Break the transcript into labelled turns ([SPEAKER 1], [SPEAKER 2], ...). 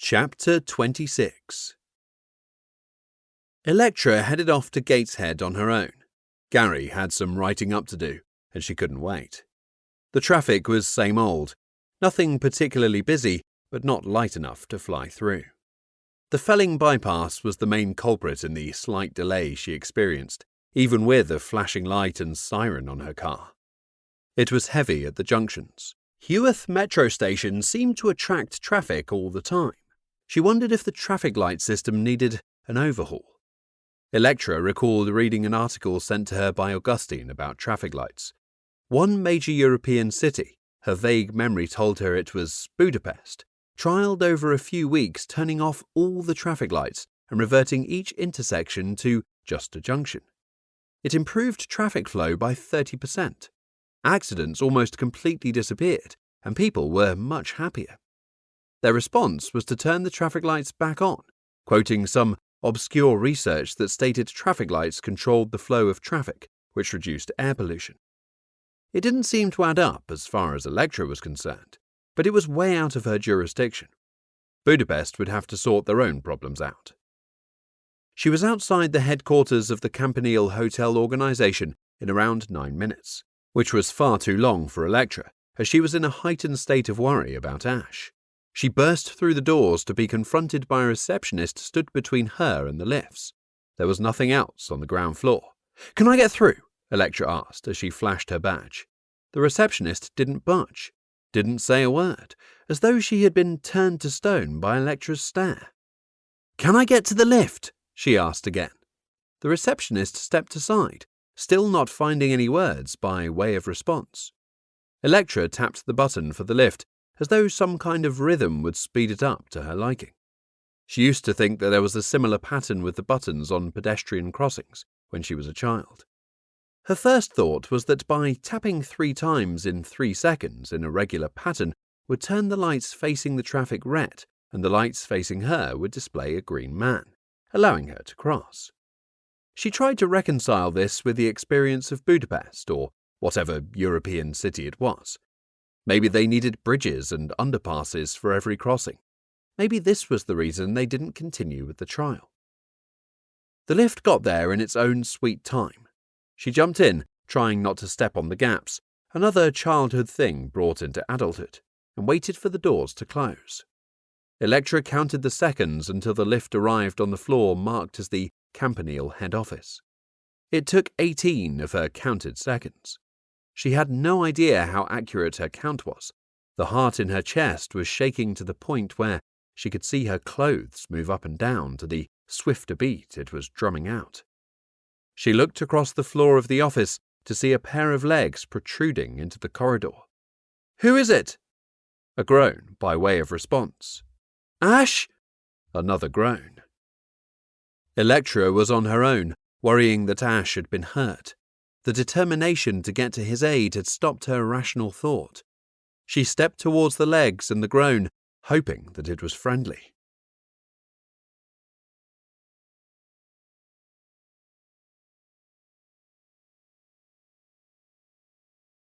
[SPEAKER 1] Chapter 26. Electra headed off to Gateshead on her own. Gary had some writing up to do, and she couldn't wait. The traffic was same old, nothing particularly busy, but not light enough to fly through. The Felling bypass was the main culprit in the slight delay she experienced, even with a flashing light and siren on her car. It was heavy at the junctions. Heworth metro station seemed to attract traffic all the time. She wondered if the traffic light system needed an overhaul. Electra recalled reading an article sent to her by Augustine about traffic lights. One major European city, her vague memory told her it was Budapest, trialled over a few weeks turning off all the traffic lights and reverting each intersection to just a junction. It improved traffic flow by 30%. Accidents almost completely disappeared, and people were much happier. Their response was to turn the traffic lights back on, quoting some obscure research that stated traffic lights controlled the flow of traffic, which reduced air pollution. It didn't seem to add up as far as Electra was concerned, but it was way out of her jurisdiction. Budapest would have to sort their own problems out. She was outside the headquarters of the Campanile Hotel organization in around 9 minutes, which was far too long for Electra, as she was in a heightened state of worry about Ash. She burst through the doors to be confronted by a receptionist stood between her and the lifts. There was nothing else on the ground floor. "Can I get through?" Electra asked as she flashed her badge. The receptionist didn't budge, didn't say a word, as though she had been turned to stone by Electra's stare. "Can I get to the lift?" she asked again. The receptionist stepped aside, still not finding any words by way of response. Electra tapped the button for the lift, as though some kind of rhythm would speed it up to her liking. She used to think that there was a similar pattern with the buttons on pedestrian crossings when she was a child. Her first thought was that by tapping 3 times in 3 seconds in a regular pattern would turn the lights facing the traffic red, and the lights facing her would display a green man, allowing her to cross. She tried to reconcile this with the experience of Budapest, or whatever European city it was. Maybe they needed bridges and underpasses for every crossing. Maybe this was the reason they didn't continue with the trial. The lift got there in its own sweet time. She jumped in, trying not to step on the gaps, another childhood thing brought into adulthood, and waited for the doors to close. Electra counted the seconds until the lift arrived on the floor marked as the Campanile head office. It took 18 of her counted seconds. She had no idea how accurate her count was. The heart in her chest was shaking to the point where she could see her clothes move up and down to the swifter beat it was drumming out. She looked across the floor of the office to see a pair of legs protruding into the corridor. "Who is it?" A groan by way of response. "Ash?" Another groan. Electra was on her own, worrying that Ash had been hurt. The determination to get to his aid had stopped her rational thought. She stepped towards the legs and the groan, hoping that it was friendly.